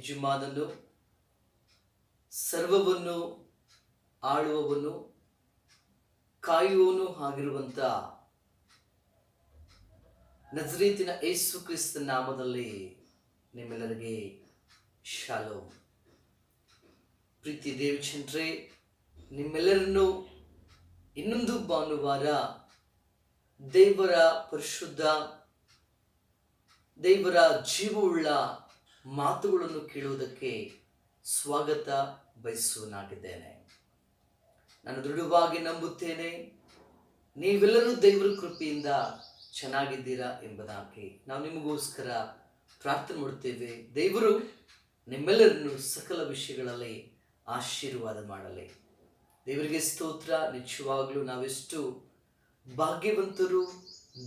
ಯಜಮಾನನು, ಸರ್ವವನ್ನು ಆಳುವವನು, ಕಾಯುವವನು ಆಗಿರುವಂತ ನಜರೇತಿನ ಯೇಸು ಕ್ರಿಸ್ತನ ನಾಮದಲ್ಲಿ ನಿಮ್ಮೆಲ್ಲರಿಗೆ ಶಾಲೋಮ್. ಪ್ರೀತಿ ದೇವಚಂದ್ರೇ, ನಿಮ್ಮೆಲ್ಲರನ್ನು ಇನ್ನೊಂದು ಭಾನುವಾರ ದೇವರ ಪರಿಶುದ್ಧ, ದೇವರ ಜೀವವುಳ್ಳ ಮಾತುಗಳನ್ನು ಕೇಳುವುದಕ್ಕೆ ಸ್ವಾಗತ ಬಯಸುವನಾಗಿದ್ದೇನೆ. ನಾನು ದೃಢವಾಗಿ ನಂಬುತ್ತೇನೆ, ನೀವೆಲ್ಲರೂ ದೇವರ ಕೃಪೆಯಿಂದ ಚೆನ್ನಾಗಿದ್ದೀರಾ ಎಂಬುದಾಗಿ ನಾವು ನಿಮಗೋಸ್ಕರ ಪ್ರಾರ್ಥನೆ ಮಾಡುತ್ತೇವೆ. ದೇವರು ನಿಮ್ಮೆಲ್ಲರನ್ನು ಸಕಲ ವಿಷಯಗಳಲ್ಲಿ ಆಶೀರ್ವಾದ ಮಾಡಲಿ. ದೇವರಿಗೆ ಸ್ತೋತ್ರ. ನಿಜವಾಗ್ಲೂ ನಾವೆಷ್ಟು ಭಾಗ್ಯವಂತರು,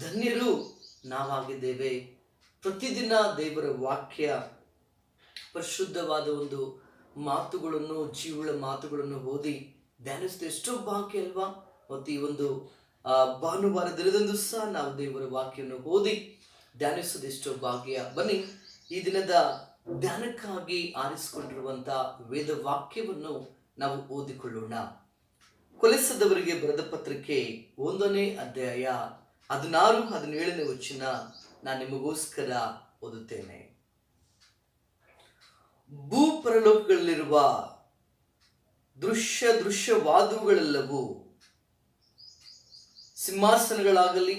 ಧನ್ಯರು ನಾವಾಗಿದ್ದೇವೆ. ಪ್ರತಿದಿನ ದೇವರ ವಾಕ್ಯ, ಪರಿಶುದ್ಧವಾದ ಒಂದು ಮಾತುಗಳನ್ನು, ಜೀವಳ ಮಾತುಗಳನ್ನು ಓದಿ ಧ್ಯಾನಿಸಿದ ಎಷ್ಟೋ ಭಾಗ್ಯ ಅಲ್ವಾ? ಮತ್ತು ಈ ಒಂದು ಭಾನುವಾರ ದಿನದಂದು ಸಹ ನಾವು ದೇವರ ವಾಕ್ಯವನ್ನು ಓದಿ ಧ್ಯಾನಿಸೋದು ಎಷ್ಟೋ ಭಾಗ್ಯ. ಬನ್ನಿ, ಈ ದಿನದ ಧ್ಯಾನಕ್ಕಾಗಿ ಆರಿಸಿಕೊಂಡಿರುವಂತ ವೇದ ವಾಕ್ಯವನ್ನು ನಾವು ಓದಿಕೊಳ್ಳೋಣ. ಕೊಲೆಸದವರಿಗೆ ಬರೆದ ಪತ್ರಿಕೆ 1ನೇ ಅಧ್ಯಾಯ 16-17 ವಚನ ನಾನು ನಿಮಗೋಸ್ಕರ ಓದುತ್ತೇನೆ. ಭೂಪರಲೋಕಗಳಲ್ಲಿರುವ ದೃಶ್ಯವಾದವುಗಳೆಲ್ಲವೂ, ಸಿಂಹಾಸನಗಳಾಗಲಿ,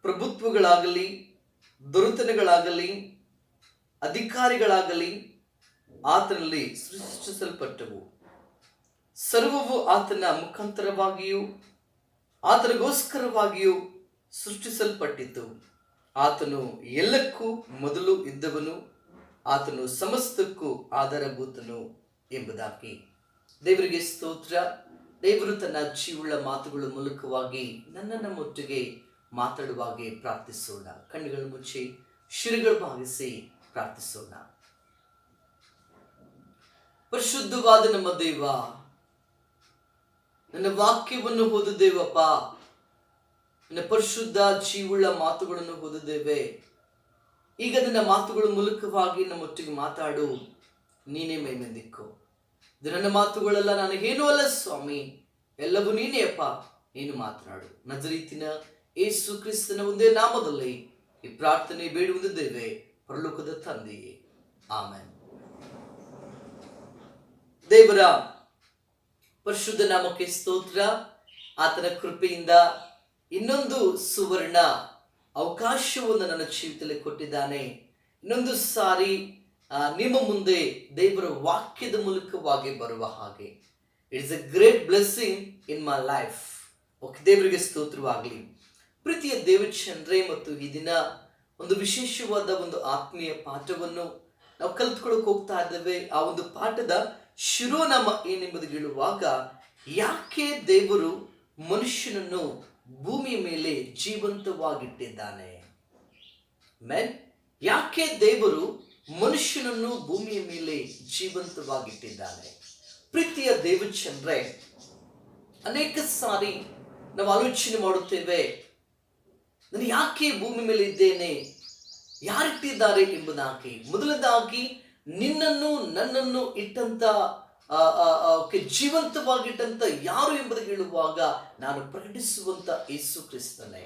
ಪ್ರಭುತ್ವಗಳಾಗಲಿ, ದೊರೆತನಗಳಾಗಲಿ, ಅಧಿಕಾರಿಗಳಾಗಲಿ ಆತನಲ್ಲಿ ಸೃಷ್ಟಿಸಲ್ಪಟ್ಟವು. ಸರ್ವವು ಆತನ ಮುಖಾಂತರವಾಗಿಯೂ ಆತನಿಗೋಸ್ಕರವಾಗಿಯೂ ಸೃಷ್ಟಿಸಲ್ಪಟ್ಟಿತು. ಆತನು ಎಲ್ಲಕ್ಕೂ ಮೊದಲು ಇದ್ದವನು, ಆತನು ಸಮಸ್ತಕ್ಕೂ ಆಧಾರಭೂತನು ಎಂಬುದಾಗಿ. ದೇವರಿಗೆ ಸ್ತೋತ್ರ. ದೇವರು ತನ್ನ ಜೀವಳ ಮಾತುಗಳ ಮೂಲಕವಾಗಿ ನನ್ನನ್ನು ಒಟ್ಟಿಗೆ ಮಾತಾಡುವಾಗೆ ಪ್ರಾರ್ಥಿಸೋಣ. ಕಣ್ಣುಗಳು ಮುಚ್ಚಿ ಶಿರಗಳು ಭಾಗಿಸಿ ಪ್ರಾರ್ಥಿಸೋಣ. ಪರಿಶುದ್ಧವಾದ ನಮ್ಮ ದೇವ, ನನ್ನ ವಾಕ್ಯವನ್ನು ಓದಿದ್ದೇವಪ್ಪ. ನನ್ನ ಪರಿಶುದ್ಧ ಜೀವುಳ್ಳ ಮಾತುಗಳನ್ನು ಓದಿದ್ದೇವೆ. ಈಗ ನನ್ನ ಮಾತುಗಳ ಮೂಲಕವಾಗಿ ನಮ್ಮೊಟ್ಟಿಗೆ ಮಾತಾಡು. ನೀನೇ ಮೈಮೆಂದಿಕ್ಕೋ. ಇದು ನನ್ನ ಮಾತುಗಳೆಲ್ಲ ನನಗೇನೂ ಅಲ್ಲ ಸ್ವಾಮಿ, ಎಲ್ಲವೂ ನೀನೇ ಅಪ್ಪ. ನೀನು ಮಾತನಾಡು. ನಜರೇತಿನ ಯೇಸು ಕ್ರಿಸ್ತನ ಒಂದೇ ನಾಮದಲ್ಲಿ ಈ ಪ್ರಾರ್ಥನೆ ಬೇಡುವುದಿದ್ದೇವೆ, ಪರಲೋಕದ ತಂದೆಯೇ, ಆಮೆನ್. ದೇವರ ಪರಿಶುದ್ಧ ನಾಮಕ್ಕೆ ಸ್ತೋತ್ರ. ಆತನ ಕೃಪೆಯಿಂದ ಇನ್ನೊಂದು ಸುವರ್ಣ ಅವಕಾಶವನ್ನು ನನ್ನ ಜೀವಿತದಲ್ಲಿ ಕೊಟ್ಟಿದ್ದಾನೆ. ಇನ್ನೊಂದು ಸಾರಿ ನಿಮ್ಮ ಮುಂದೆ ದೇವರ ವಾಕ್ಯದ ಮೂಲಕವಾಗಿ ಬರುವ ಹಾಗೆ. It's A great blessing in my life. Okay, ದೇವರಿಗೆ ಸ್ತೋತ್ರವಾಗಲಿ. ಪ್ರೀತಿಯ ದೇವಚಂದ್ರೇ, ಮತ್ತು ಈ ದಿನ ಒಂದು ವಿಶೇಷವಾದ ಒಂದು ಆತ್ಮೀಯ ಪಾಠವನ್ನು ನಾವು ಕಲಿತ್ಕೊಳ್ಳೋಕೆ ಹೋಗ್ತಾ ಇದ್ದೇವೆ. ಆ ಒಂದು ಪಾಠದ ಶಿರೋನಾಮ ಏನೆಂಬುದು ಹೇಳುವಾಗ, ಯಾಕೆ ದೇವರು ಮನುಷ್ಯನನ್ನು ಭೂಮಿಯ ಮೇಲೆ ಜೀವಂತವಾಗಿಟ್ಟಿದ್ದಾನೆ. ಯಾಕೆ ದೇವರು ಮನುಷ್ಯನನ್ನು ಭೂಮಿಯ ಮೇಲೆ ಜೀವಂತವಾಗಿಟ್ಟಿದ್ದಾನೆ? ಪ್ರೀತಿಯ ದೇವಚಂದ್ರೇ, ಅನೇಕ ಸಾರಿ ನಾವು ಆಲೋಚನೆ ಮಾಡುತ್ತೇವೆ, ನಾನು ಯಾಕೆ ಭೂಮಿ ಮೇಲೆ ಇದ್ದೇನೆ, ಯಾರಿಟ್ಟಿದ್ದಾರೆ ಎಂಬುದಾಗಿ. ಮೊದಲದಾಗಿ ನಿನ್ನನ್ನು ನನ್ನನ್ನು ಇಟ್ಟಂತ ಜೀವಂತವಾಗಿಟ್ಟಂತ ಯಾರು ಎಂಬುದು ಹೇಳುವಾಗ ನಾನು ಪ್ರಕಟಿಸುವಂತ ಯೇಸು ಕ್ರಿಸ್ತನೇ.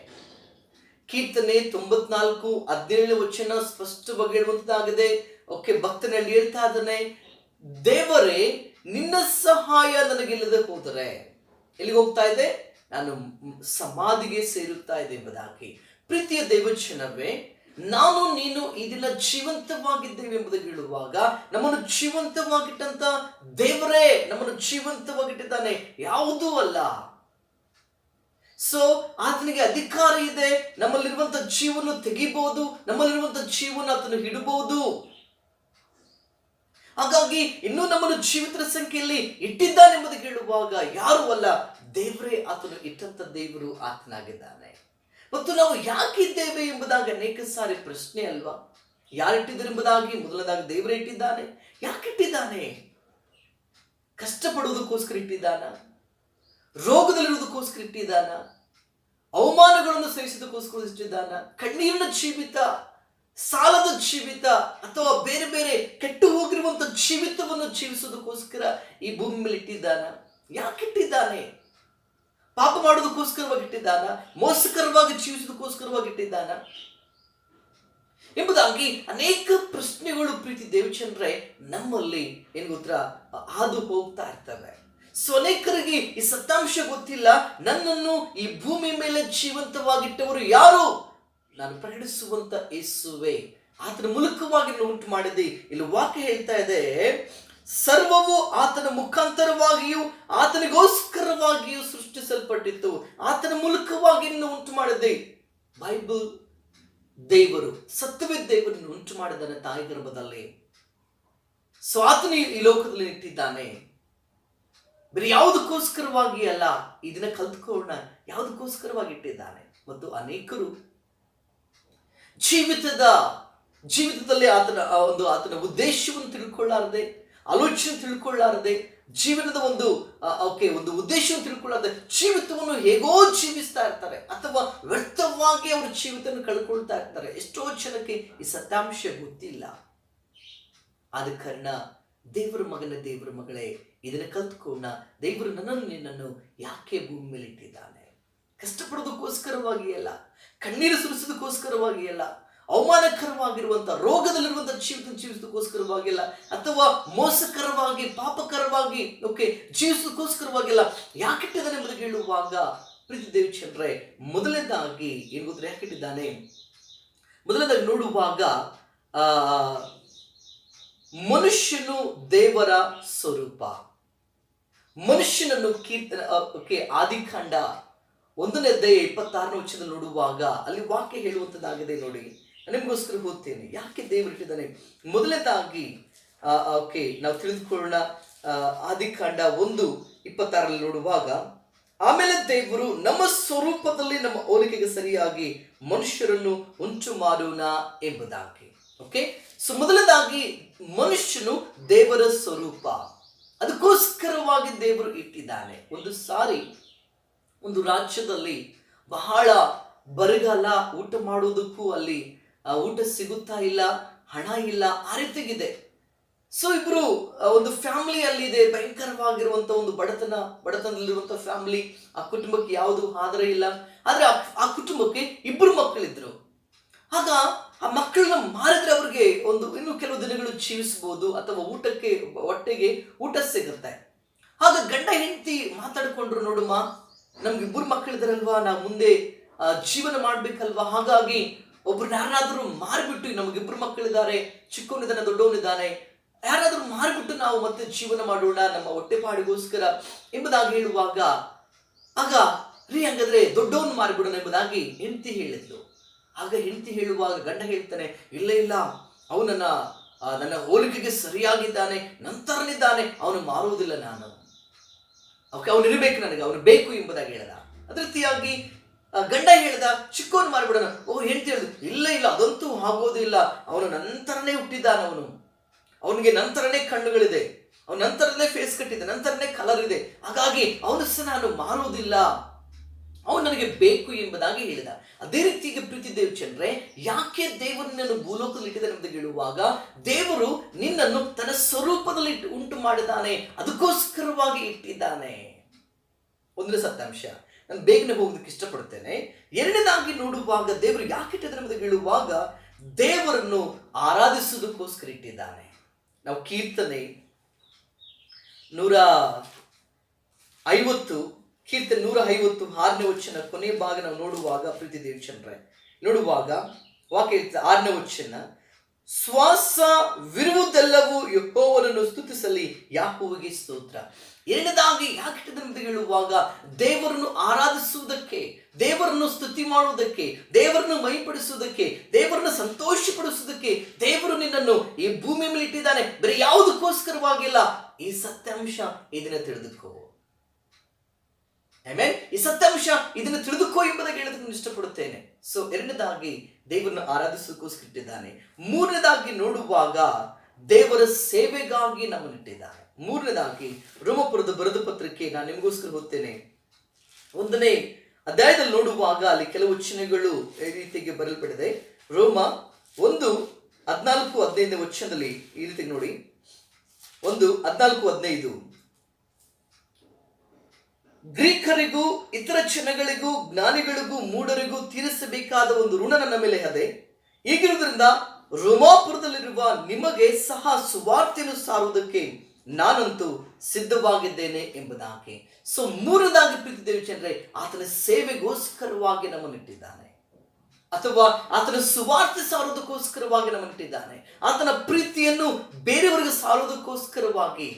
ಕೀರ್ತನೆ 94:17 ವಚನ ಸ್ಪಷ್ಟವಾಗಿ ಹೇಳುವಂತಾಗಿದೆ. ಓಕೆ, ಭಕ್ತನಲ್ಲಿ ಹೇಳ್ತಾ ಇದ್ದಾನೆ, ದೇವರೇ ನಿನ್ನ ಸಹಾಯ ನನಗಿಲ್ಲದೆ ಹೋದರೆ ಎಲ್ಲಿಗೆ ಹೋಗ್ತಾ ಇದೆ? ನಾನು ಸಮಾಧಿಗೆ ಸೇರುತ್ತಾ ಇದೆ ಎಂಬುದಾಗಿ. ಪ್ರೀತಿಯ ದೇವಜನವೇ, ನಾನು ನೀನು ಈ ದಿನ ಜೀವಂತವಾಗಿದ್ದೇವೆ ಎಂಬುದು ಹೇಳುವಾಗ ನಮ್ಮನ್ನು ಜೀವಂತವಾಗಿಟ್ಟಂತ ದೇವರೇ ನಮ್ಮನ್ನು ಜೀವಂತವಾಗಿಟ್ಟಿದ್ದಾನೆ, ಯಾವುದೂ ಅಲ್ಲ. ಸೊ ಆತನಿಗೆ ಅಧಿಕಾರ ಇದೆ. ನಮ್ಮಲ್ಲಿರುವಂತ ಜೀವನ ತೆಗಿಬಹುದು, ನಮ್ಮಲ್ಲಿರುವಂತ ಜೀವನ ಆತನು ಇಡಬಹುದು. ಹಾಗಾಗಿ ಇನ್ನೂ ನಮ್ಮನ್ನು ಜೀವಿತರ ಸಂಖ್ಯೆಯಲ್ಲಿ ಇಟ್ಟಿದ್ದಾನೆ ಎಂಬುದು ಹೇಳುವಾಗ ಯಾರು ಅಲ್ಲ, ದೇವರೇ ಆತನು ಇಟ್ಟಂತ ದೇವರು ಆತನಾಗಿದ್ದಾನೆ. ಮತ್ತು ನಾವು ಯಾಕಿದ್ದೇವೆ ಎಂಬುದಾಗಿ ಅನೇಕ ಸಾರಿ ಪ್ರಶ್ನೆ ಅಲ್ವಾ? ಯಾರಿಟ್ಟಿದ್ದಾರೆ ಎಂಬುದಾಗಿ ಮೊದಲದಾಗಿ ದೇವರೇ ಇಟ್ಟಿದ್ದಾನೆ. ಯಾಕಿಟ್ಟಿದ್ದಾನೆ? ಕಷ್ಟಪಡುವುದಕ್ಕೋಸ್ಕರ ಇಟ್ಟಿದ್ದಾನ? ರೋಗದಲ್ಲಿರುವುದಕ್ಕೋಸ್ಕರ ಇಟ್ಟಿದ್ದಾನ? ಅವಮಾನಗಳನ್ನು ಸಹಿಸೋದಕ್ಕೋಸ್ಕರ ಇಟ್ಟಿದ್ದಾನ? ಕಣ್ಣೀರಿನ ಜೀವಿತ, ಸಾಲದ ಜೀವಿತ ಅಥವಾ ಬೇರೆ ಬೇರೆ ಕೆಟ್ಟು ಹೋಗಿರುವಂತ ಜೀವಿತವನ್ನು ಜೀವಿಸೋದಕ್ಕೋಸ್ಕರ ಈ ಭೂಮಿ ಮೇಲೆ ಇಟ್ಟಿದ್ದಾನ? ಯಾಕೆ ಇಟ್ಟಿದ್ದಾನೆ? ಪಾಪ ಮಾಡೋದಕ್ಕೋಸ್ಕರವಾಗಿ ಇಟ್ಟಿದ್ದಾನ? ಮೋಸಕರವಾಗಿ ಜೀವಿಸೋದಕ್ಕೋಸ್ಕರವಾಗಿ ಇಟ್ಟಿದ್ದಾನ ಎಂಬುದಾಗಿ ಅನೇಕ ಪ್ರಶ್ನೆಗಳು ಪ್ರೀತಿ ದೇವಚಂದ್ರೆ ನಮ್ಮಲ್ಲಿ ಏನು ಉತ್ತರ ಹಾದು ಹೋಗ್ತಾ ಇರ್ತವೆ. ಸೊ ಅನೇಕರಿಗೆ ಈ ಸತ್ಯಾಂಶ ಗೊತ್ತಿಲ್ಲ. ನನ್ನನ್ನು ಈ ಭೂಮಿ ಮೇಲೆ ಜೀವಂತವಾಗಿಟ್ಟವರು ಯಾರು? ನಾನು ಪ್ರಕಟಿಸುವಂತ ಯೇಸುವೆ, ಆತನ ಮೂಲಕವಾಗಿ ಉಂಟು ಮಾಡಿದೆ. ಇಲ್ಲಿ ವಾಕ್ಯ ಹೇಳ್ತಾ ಇದೆ, ಸರ್ವವು ಆತನ ಮುಖಾಂತರವಾಗಿಯೂ ಆತನಿಗೋಸ್ಕರವಾಗಿಯೂ ಸೃಷ್ಟಿಸಲ್ಪಟ್ಟಿತ್ತು, ಆತನ ಮೂಲಕವಾಗಿ ಉಂಟು ಮಾಡಿದೆ. ಬೈಬಲ್ ದೇವರು, ಸತ್ಯವೇ ದೇವರನ್ನು ಉಂಟು ಮಾಡಿದ್ದಾನೆ ತಾಯಿ ಗರ್ಭದಲ್ಲಿ. ಸೊ ಆತನು ಈ ಲೋಕದಲ್ಲಿ ಇಟ್ಟಿದ್ದಾನೆ. ಬೇರೆ ಯಾವುದಕ್ಕೋಸ್ಕರವಾಗಿ ಅಲ್ಲ. ಇದನ್ನ ಕಲ್ತ್ಕೊಳ್ಳೋಣ, ಯಾವುದಕ್ಕೋಸ್ಕರವಾಗಿ ಇಟ್ಟಿದ್ದಾನೆ. ಮತ್ತು ಅನೇಕರು ಜೀವಿತದಲ್ಲಿ ಆತನ ಉದ್ದೇಶವನ್ನು ತಿಳ್ಕೊಳ್ಳಾರದೆ, ಆಲೋಚನೆ ತಿಳ್ಕೊಳ್ಳಾರದೆ, ಜೀವನದ ಒಂದು ಉದ್ದೇಶವನ್ನು ತಿಳ್ಕೊಳ್ಳಾರದೆ ಜೀವಿತವನ್ನು ಹೇಗೋ ಜೀವಿಸ್ತಾ ಇರ್ತಾರೆ, ಅಥವಾ ವ್ಯರ್ಥವಾಗಿ ಅವರು ಜೀವಿತವನ್ನು ಕಳ್ಕೊಳ್ತಾ ಇರ್ತಾರೆ. ಎಷ್ಟೋ ಜನಕ್ಕೆ ಈ ಸತ್ಯಾಂಶ ಗೊತ್ತಿಲ್ಲ. ಆದ ಕಾರಣ ದೇವರ ಮಗನ, ದೇವರ ಮಗಳೇ, ಇದನ್ನ ಕಲ್ತ್ಕೊಂಡ ದೇವರು ನಿನ್ನನ್ನು ಯಾಕೆ ಭೂಮಿ ಮೇಲೆ ಇಟ್ಟಿದ್ದಾನೆ? ಕಷ್ಟಪಡೋದಕ್ಕೋಸ್ಕರವಾಗಿ ಅಲ್ಲ, ಕಣ್ಣೀರು ಸುರಿಸೋದಕ್ಕೋಸ್ಕರವಾಗಿ ಅಲ್ಲ, ಅವಮಾನಕರವಾಗಿರುವಂತ ರೋಗದಲ್ಲಿರುವಂತ ಜೀವಿಸೋದಕ್ಕೋಸ್ಕರವಾಗಿ ಅಲ್ಲ, ಅಥವಾ ಮೋಸಕರವಾಗಿ ಪಾಪಕರವಾಗಿ ಜೀವಿಸೋದಕ್ಕೋಸ್ಕರವಾಗಿಲ್ಲ. ಯಾಕಿಟ್ಟಿದ್ದಾನೆ ಎಂಬುದಾಗಿ ಹೇಳುವಾಗ ಪ್ರೀತಿ ದೇವಚಂದ್ರೆ, ಮೊದಲನೇದಾಗಿ ಏನು ಗೊತ್ತಾ ಯಾಕಿಟ್ಟಿದ್ದಾನೆ? ಮೊದಲನೇದಾಗಿ ನೋಡುವಾಗ ಮನುಷ್ಯನು ದೇವರ ಸ್ವರೂಪ. ಮನುಷ್ಯನನ್ನು ಆದಿಕಾಂಡ 1ನೇ ಅಧ್ಯಾಯ 26ನೇ ವಚನದಲ್ಲಿ ನೋಡುವಾಗ ಅಲ್ಲಿ ವಾಕ್ಯ ಹೇಳುವಂತದ್ದಾಗಿದೆ. ನೋಡಿ, ನಿಮಗೋಸ್ಕರ ಓದ್ತೇನೆ. ಯಾಕೆ ದೇವರು ಇಟ್ಟಿದ್ದಾನೆ? ಮೊದಲನೇದಾಗಿ ನಾವು ತಿಳಿದುಕೊಳ್ಳೋಣ. ಆದಿಕಾಂಡ 1:26 ನೋಡುವಾಗ, ಆಮೇಲೆ ದೇವರು ನಮ್ಮ ಸ್ವರೂಪದಲ್ಲಿ ನಮ್ಮ ಹೋಲಿಕೆಗೆ ಸರಿಯಾಗಿ ಮನುಷ್ಯರನ್ನು ಉಂಟು ಮಾಡೋಣ ಎಂಬುದಾಗಿ. ಸೊ ಮೊದಲನೇದಾಗಿ ಮನುಷ್ಯನು ದೇವರ ಸ್ವರೂಪ, ಅದಕ್ಕೋಸ್ಕರವಾಗಿ ದೇವರು ಇಟ್ಟಿದ್ದಾನೆ. ಒಂದು ಸಾರಿ ಒಂದು ರಾಜ್ಯದಲ್ಲಿ ಬಹಳ ಬರಗಾಲ, ಊಟ ಮಾಡುವುದಕ್ಕೂ ಅಲ್ಲಿ ಊಟ ಸಿಗುತ್ತಾ ಇಲ್ಲ, ಹಣ ಇಲ್ಲ, ಆ ರೀತಿಗಿದೆ. ಸೊ ಇಬ್ರು ಒಂದು ಫ್ಯಾಮಿಲಿ ಅಲ್ಲಿ ಇದೆ, ಭಯಂಕರವಾಗಿರುವಂತ ಒಂದು ಬಡತನದಲ್ಲಿರುವಂತ ಫ್ಯಾಮಿಲಿ. ಆ ಕುಟುಂಬಕ್ಕೆ ಯಾವುದು ಆಧಾರ ಇಲ್ಲ. ಆದ್ರೆ ಆ ಕುಟುಂಬಕ್ಕೆ 2 ಮಕ್ಕಳಿದ್ರು. ಆಗ ಆ ಮಕ್ಕಳನ್ನ ಮಾರಿದ್ರೆ ಅವ್ರಿಗೆ ಇನ್ನು ಕೆಲವು ದಿನಗಳು ಜೀವಿಸಬಹುದು, ಅಥವಾ ಹೊಟ್ಟೆಗೆ ಊಟ ಸಿಗುತ್ತೆ. ಆಗ ಗಂಡ ಹೆಂಡತಿ ಮಾತಾಡ್ಕೊಂಡ್ರು, ನೋಡಮ್ಮ, ನಮ್ಗೆ 2 ಮಕ್ಕಳಿದಾರಲ್ವಾ, ನಾವು ಮುಂದೆ ಜೀವನ ಮಾಡ್ಬೇಕಲ್ವಾ, ಹಾಗಾಗಿ ಒಬ್ರು ಯಾರಾದ್ರೂ ಮಾರ್ಬಿಟ್ಟು, ನಮ್ಗೆ 2 ಮಕ್ಕಳಿದ್ದಾರೆ, ಚಿಕ್ಕವನಿದ್ದಾನೆ, ದೊಡ್ಡವನಿದ್ದಾನೆ, ಯಾರಾದ್ರೂ ಮಾರ್ಬಿಟ್ಟು ನಾವು ಮತ್ತೆ ಜೀವನ ಮಾಡೋಣ ನಮ್ಮ ಹೊಟ್ಟೆಪಾಡಿಗೋಸ್ಕರ ಎಂಬುದಾಗಿ ಹೇಳುವಾಗ, ಆಗ ಹಂಗಾದ್ರೆ ದೊಡ್ಡವನು ಮಾರಿಬಿಡೋಣ ಎಂಬುದಾಗಿ ಹೆಂಡತಿ ಹೇಳಿದ್ಲು. ಆಗ ಹೆಂಡತಿ ಹೇಳುವಾಗ ಗಂಡ ಹೇಳ್ತಾನೆ, ಇಲ್ಲ, ಅವನು ನನ್ನ ಹೋಲಿಕೆಗೆ ಸರಿಯಾಗಿದ್ದಾನೆ, ನಂತರನಿದ್ದಾನೆ, ಅವನು ಮಾರುವುದಿಲ್ಲ, ನಾನು ಅವನು ಇರಬೇಕು, ನನಗೆ ಅವನು ಬೇಕು ಎಂಬುದಾಗಿ ಹೇಳ್ದ. ಅದೇ ರೀತಿಯಾಗಿ ಗಂಡ ಹೇಳ್ದ, ಚಿಕ್ಕವನು ಮಾರಿಬಿಡೋಣ. ಹೆಂಡತಿ ಹೇಳಿದ್ರು, ಇಲ್ಲ, ಅದಂತೂ ಆಗೋದಿಲ್ಲ, ಅವನು ನಂತರನೇ ಹುಟ್ಟಿದ್ದಾನ, ಅವನಿಗೆ ನಂತರನೇ ಕಣ್ಣುಗಳಿದೆ, ಅವನ ನಂತರನೇ ಫೇಸ್ ಕಟ್ ಇದೆ, ನಂತರನೇ ಕಲರ್ ಇದೆ, ಹಾಗಾಗಿ ಅವನು ಸಹ ನಾನು ಮಾರುವುದಿಲ್ಲ, ಅವನು ನನಗೆ ಬೇಕು ಎಂಬುದಾಗಿ ಹೇಳಿದ. ಅದೇ ರೀತಿಗೆ ಪ್ರೀತಿ ದೇವಚಂದ್ರೆ, ಯಾಕೆ ದೇವರು ನಿನ್ನನ್ನು ಭೂಲೋಕದಲ್ಲಿ ಇಟ್ಟಿದ್ದಾನೆ ಅಂತ ಹೇಳುವಾಗ, ದೇವರು ನಿನ್ನನ್ನು ತನ್ನ ಸ್ವರೂಪದಲ್ಲಿ ಉಂಟು ಮಾಡಿದ್ದಾನೆ, ಅದಕ್ಕೋಸ್ಕರವಾಗಿ ಇಟ್ಟಿದ್ದಾನೆ. ಒಂದನೇ ಸತ್ಯಾಂಶ. ನಾನು ಬೇಗನೆ ಹೋಗೋದಕ್ಕೆ ಇಷ್ಟಪಡ್ತೇನೆ. ಎರಡನೇದಾಗಿ ನೋಡುವಾಗ ದೇವರು ಯಾಕೆ ಇಟ್ಟಿದ್ದಾನೆ ಅಂತ ಹೇಳುವಾಗ, ದೇವರನ್ನು ಆರಾಧಿಸುವುದಕ್ಕೋಸ್ಕರ ಇಟ್ಟಿದ್ದಾನೆ. ನಾವು ಕೀರ್ತನೆ 150 6ನೇ ವಚನ ಕೊನೆಯ ಭಾಗ ನಾವು ನೋಡುವಾಗ ಪ್ರೀತಿ ದೇವಚಂದ್ರೆ, ನೋಡುವಾಗ ವಾಕ್ಯ 6ನೇ ವಚನ, ಶ್ವಾಸವಿರುವುದೆಲ್ಲವೂ ಯೆಹೋವನನ್ನು ಸ್ತುತಿಸಲಿ, ಯಾಕೋವಿಗೆ ಸ್ತೋತ್ರ. ಎರಡನೇದಾಗಿ ಯಾಕೆ ಅಂತ ಹೇಳುವಾಗ, ದೇವರನ್ನು ಆರಾಧಿಸುವುದಕ್ಕೆ, ದೇವರನ್ನು ಸ್ತುತಿ ಮಾಡುವುದಕ್ಕೆ, ದೇವರನ್ನು ಮೈಪಡಿಸುವುದಕ್ಕೆ, ದೇವರನ್ನು ಸಂತೋಷಪಡಿಸುವುದಕ್ಕೆ ದೇವರು ನಿನ್ನನ್ನು ಈ ಭೂಮಿ ಮೇಲೆ ಇಟ್ಟಿದ್ದಾನೆ. ಬೇರೆ ಯಾವುದಕ್ಕೋಸ್ಕರವಾಗಿಲ್ಲ. ಈ ಸತ್ಯಾಂಶ ಇದನ್ನ ತಿಳಿದುಕೋ. ಆಮೆನ್. ಈ ಸತ್ಯಾಂಶ ಇದನ್ನು ತಿಳಿದುಕೋ ಎಂಬುದಾಗಿ ಹೇಳೋದಕ್ಕೆ ಇಷ್ಟಪಡುತ್ತೇನೆ. ಸೊ ಎರಡನೇದಾಗಿ ದೇವರನ್ನು ಆರಾಧಿಸೋದಕ್ಕೋಸ್ಕರ ಇಟ್ಟಿದ್ದಾನೆ. ಮೂರನೇದಾಗಿ ನೋಡುವಾಗ ದೇವರ ಸೇವೆಗಾಗಿ ನಮ್ಮನ್ನಿಟ್ಟಿದ್ದಾನೆ. ಮೂರನೇದಾಗಿ ರೋಮಪುರದ ಬರೆದ ಪತ್ರಿಕೆ ನಾನು ನಿಮಗೋಸ್ಕರ ಓದ್ತೇನೆ. 1ನೇ ಅಧ್ಯಾಯದಲ್ಲಿ ನೋಡುವಾಗ ಅಲ್ಲಿ ಕೆಲವು ವಚನಗಳು ಈ ರೀತಿಗೆ ಬರೆಯಲ್ಪಟ್ಟಿದೆ. ರೋಮ ಒಂದು 14-15 ವಚನದಲ್ಲಿ ಈ ರೀತಿ ನೋಡಿ. 1:14-15 ಗ್ರೀಕರಿಗೂ ಇತರ ಜನಗಳಿಗೂ ಜ್ಞಾನಿಗಳಿಗೂ ಮೂಢರಿಗೂ ತೀರಿಸಬೇಕಾದ ಒಂದು ಋಣ ನನ್ನ ಮೇಲೆ ಇದೆ. ಹೀಗಿರುವುದರಿಂದ ರೋಮಾಪುರದಲ್ಲಿರುವ ನಿಮಗೆ ಸಹ ಸುವಾರ್ತೆಯನ್ನು ಸಾರುವುದಕ್ಕೆ ನಾನಂತೂ ಸಿದ್ಧವಾಗಿದ್ದೇನೆ ಎಂಬುದಾಗಿ. ಸೊ ಮೂರನೇದಾಗಿ ಪ್ರೀತಿ ದೇವ ಜನರೇ, ಆತನ ಸೇವೆಗೋಸ್ಕರವಾಗಿ ನಮ್ಮನ್ನಿಟ್ಟಿದ್ದಾನೆ, ಅಥವಾ ಆತನ ಸುವಾರ್ತೆ ಸಾರುವುದಕ್ಕೋಸ್ಕರವಾಗಿ ನಮ್ಮನ್ನಿಟ್ಟಿದ್ದಾನೆ. ಆತನ ಪ್ರೀತಿಯನ್ನು ಬೇರೆಯವರಿಗೆ ಸಾರುವುದಕ್ಕೋಸ್ಕರವಾಗಿ,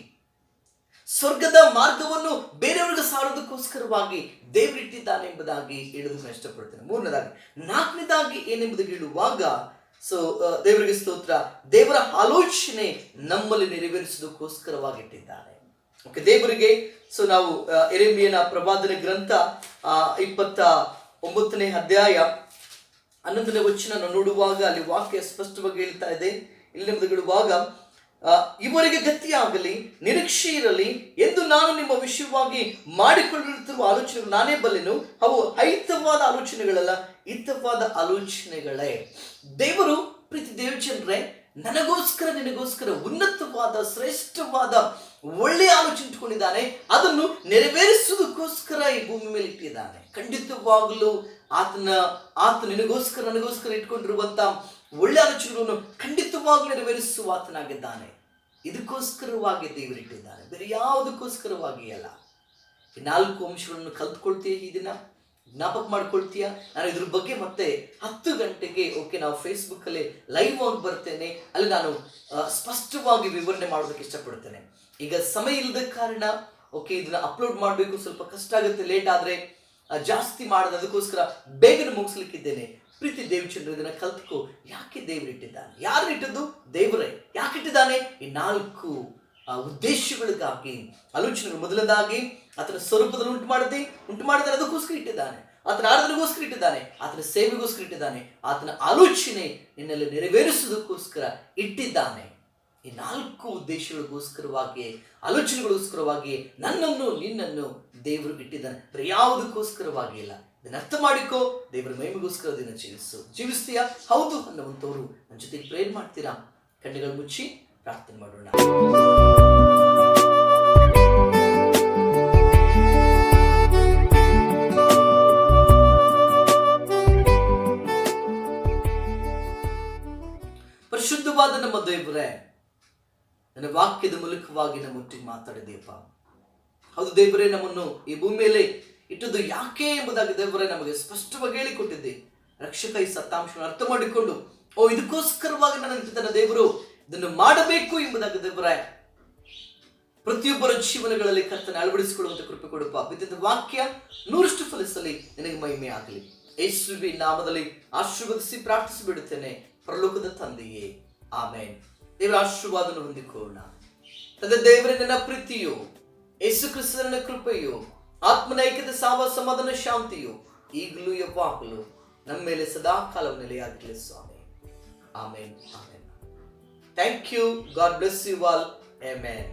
ಸ್ವರ್ಗದ ಮಾರ್ಗವನ್ನು ಬೇರೆಯವರಿಗೆ ಸಾರುವುದಕ್ಕೋಸ್ಕರವಾಗಿ ದೇವರಿಟ್ಟಿದ್ದಾನೆ ಎಂಬುದಾಗಿ ಹೇಳೋದಕ್ಕೆ ಇಷ್ಟಪಡ್ತೇನೆ. ಮೂರನೇದಾಗಿ. ನಾಲ್ಕನೇದಾಗಿ ಏನೆಂಬುದಾಗಿ ಹೇಳುವಾಗ, ಸೊ ದೇವರಿಗೆ ಸ್ತೋತ್ರ, ದೇವರ ಆಲೋಚನೆ ನಮ್ಮಲ್ಲಿ ನೆರವೇರಿಸುವುದಕ್ಕೋಸ್ಕರವಾಗಿ ಇಟ್ಟಿದ್ದಾನೆ. ಓಕೆ, ದೇವರಿಗೆ ಸೊ ನಾವು ಯೆರೆಮೀಯನ ಪ್ರವಾದನೆ ಗ್ರಂಥ 29ನೇ ಅಧ್ಯಾಯ 11ನೇ ವಚನ ನೋಡುವಾಗ ಅಲ್ಲಿ ವಾಕ್ಯ ಸ್ಪಷ್ಟವಾಗಿ ಹೇಳ್ತಾ ಇದೆ. ಇಲ್ಲಿ ಹೇಳುವಾಗ, ಇವರಿಗೆ ಗತಿಯಾಗಲಿ ನಿರೀಕ್ಷೆ ಇರಲಿ ಎಂದು ನಾನು ನಿಮ್ಮ ವಿಷಯವಾಗಿ ಮಾಡಿಕೊಳ್ಳುತ್ತಿರುವ ಆಲೋಚನೆಗಳು ನಾನೇ ಬಲ್ಲೆನು, ಅವು ಅಹಿತವಾದ ಆಲೋಚನೆಗಳಲ್ಲ, ಹಿತವಾದ ಆಲೋಚನೆಗಳೇ. ದೇವರು ಪ್ರೀತಿ ದೇವಚಂದ್ರೆ ನನಗೋಸ್ಕರ ನಿನಗೋಸ್ಕರ ಉನ್ನತವಾದ ಶ್ರೇಷ್ಠವಾದ ಒಳ್ಳೆಯ ಆಲೋಚನೆ ಇಟ್ಕೊಂಡಿದ್ದಾನೆ. ಅದನ್ನು ನೆರವೇರಿಸುವುದಕ್ಕೋಸ್ಕರ ಈ ಭೂಮಿ ಮೇಲೆ ಇಟ್ಟಿದ್ದಾನೆ. ಖಂಡಿತವಾಗಲೂ ಆತ ನಿನಗೋಸ್ಕರ ನನಗೋಸ್ಕರ ಇಟ್ಕೊಂಡಿರುವಂತ ಒಳ್ಳೆ ಆಲೋಚನೆಗಳನ್ನು ಖಂಡಿತವಾಗ್ಲೂ ನೆರವೇರಿಸುವ ಆತನಾಗಿದ್ದಾನೆ. ಇದಕ್ಕೋಸ್ಕರವಾಗಿ ದೇವರಿಟ್ಟಿದ್ದಾನೆ, ಬೇರೆ ಯಾವುದಕ್ಕೋಸ್ಕರವಾಗಿ ಅಲ್ಲ. ಈ 4 ಅಂಶಗಳನ್ನು ಕಲ್ತ್ಕೊಳ್ತೀಯ, ಈ ದಿನ ಜ್ಞಾಪಕ ಮಾಡ್ಕೊಳ್ತೀಯ. ನಾನು ಇದ್ರ ಬಗ್ಗೆ ಮತ್ತೆ 10 ಗಂಟೆಗೆ ನಾವು ಫೇಸ್ಬುಕ್ ಅಲ್ಲಿ ಲೈವ್ ಆಗಿ ಬರ್ತೇನೆ. ಅಲ್ಲಿ ನಾನು ಸ್ಪಷ್ಟವಾಗಿ ವಿವರಣೆ ಮಾಡೋದಕ್ಕೆ ಇಷ್ಟಪಡ್ತೇನೆ. ಈಗ ಸಮಯ ಇಲ್ಲದ ಕಾರಣ ಇದನ್ನ ಅಪ್ಲೋಡ್ ಮಾಡಬೇಕು, ಸ್ವಲ್ಪ ಕಷ್ಟ ಆಗುತ್ತೆ, ಲೇಟ್ ಆದ್ರೆ ಜಾಸ್ತಿ ಮಾಡೋದು, ಅದಕ್ಕೋಸ್ಕರ ಬೇಗನೆ ಮುಗಿಸ್ಲಿಕ್ಕಿದ್ದೇನೆ. ಪ್ರೀತಿ ದೇವಚಂದ್ರ, ಇದನ್ನ ಕಲ್ತ್ಕೋ. ಯಾಕೆ ದೇವರಿಟ್ಟಿದ್ದಾನೆ? ಯಾರು ಇಟ್ಟದ್ದು? ದೇವರೇ. ಯಾಕೆ ಇಟ್ಟಿದ್ದಾನೆ? ಈ 4 ಉದ್ದೇಶಗಳಿಗಾಗಿ, ಆಲೋಚನೆಗಳು. ಮೊದಲನೇದಾಗಿ ಆತನ ಸ್ವರೂಪದಲ್ಲಿ ಉಂಟು ಮಾಡಿದರೆ ಅದಕ್ಕೋಸ್ಕರ ಇಟ್ಟಿದ್ದಾನೆ. ಆತನ ಆರಾಧನೆಗೋಸ್ಕರ ಇಟ್ಟಿದ್ದಾನೆ, ಆತನ ಸೇವೆಗೋಸ್ಕರ ಇಟ್ಟಿದ್ದಾನೆ, ಆತನ ಆಲೋಚನೆ ನಿನ್ನಲ್ಲಿ ನೆರವೇರಿಸುವುದಕ್ಕೋಸ್ಕರ ಇಟ್ಟಿದ್ದಾನೆ. ಈ 4 ಉದ್ದೇಶಗಳಿಗೋಸ್ಕರವಾಗಿ, ಆಲೋಚನೆಗಳಿಗೋಸ್ಕರವಾಗಿ ನನ್ನನ್ನು ನಿನ್ನನ್ನು ದೇವರು ಇಟ್ಟಿದ್ದಾನೆ, ಬೇರೆ ಯಾವುದಕ್ಕೋಸ್ಕರವಾಗಿ ಇಲ್ಲ. ಇದನ್ನ ಅರ್ಥ ಮಾಡಿಕೋ. ದೇವರ ಮಹಿಮೆಗೋಸ್ಕರ ದಿನ ಜೀವಿಸ್ತೀಯಾ? ಹೌದು ಅನ್ನುವಂಥವ್ರು ನನ್ನ ಜೊತೆ ಪ್ರೇರ್ ಮಾಡ್ತೀರಾ? ಕಣ್ಣುಗಳು ಮುಚ್ಚಿ ಪ್ರಾರ್ಥನೆ ಮಾಡೋಣ. ಪರಿಶುದ್ಧವಾದ ನಮ್ಮ ದೇವರೇ, ನನ್ನ ವಾಕ್ಯದ ಮೂಲಕವಾಗಿ ನಮ್ಮೊಟ್ಟಿಗೆ ಮಾತಾಡಿದೆಯಪ್ಪ. ಹೌದು ದೇವರೇ, ನಮ್ಮನ್ನು ಈ ಭೂಮಿಯಲ್ಲಿ ಇಟ್ಟದ್ದು ಯಾಕೆ ಎಂಬುದಾಗಿ ದೇವರೇ ನಮಗೆ ಸ್ಪಷ್ಟವಾಗಿ ಹೇಳಿಕೊಟ್ಟಿದ್ದೆ. ರಕ್ಷಕ ಈ ಸತ್ಯಾಂಶವನ್ನು ಅರ್ಥ ಮಾಡಿಕೊಂಡು ಇದಕ್ಕೋಸ್ಕರವಾಗಿ ನನ್ನ ಇಟ್ಟಿದ್ದಾನೆ ದೇವರು, ಇದನ್ನು ಮಾಡಬೇಕು ಎಂಬುದಾಗಿ ದೇವರೇ ಪ್ರತಿಯೊಬ್ಬರ ಜೀವನಗಳಲ್ಲಿ ಕರ್ತನೆ ಅಳವಡಿಸಿಕೊಳ್ಳುವಂತ ಕೃಪೆ ಕೊಡಪ್ಪ. ಬಿದ್ದ ವಾಕ್ಯ 100ರಷ್ಟು ಫಲಿಸಲಿ, ನಿನಗೆ ಮಹಿಮೆ ಆಗಲಿ. ಯೇಸುವಿನ ನಾಮದಲ್ಲಿ ಆಶೀರ್ವದಿಸಿ ಪ್ರಾರ್ಥಿಸಿ ಬಿಡುತ್ತೇನೆ, ಪರಲೋಕದ ತಂದೆಯೇ, ಆಮೇನ್. ದೇವರ ಆಶೀರ್ವಾದವನ್ನು ಹೊಂದಿಕೊಳ್ಳೋಣ. ತಂದೆ ದೇವರೇ, ನನ್ನ ಪ್ರೀತಿಯು, ಯೇಸು ಕ್ರಿಸ್ತನ ಕೃಪೆಯು, ಆತ್ಮನ ಐಕ್ಯದ ಸಮಾಧಾನ ಶಾಂತಿಯು ಈಗಲೂ ಯಾವಾಗಲೂ ನಮ್ಮ ಮೇಲೆ ಸದಾ ಕಾಲ ನೆಲೆಯಾಗಿರಲಿ ಸ್ವಾಮಿ. Amen, amen. Thank you. God bless you all. Amen.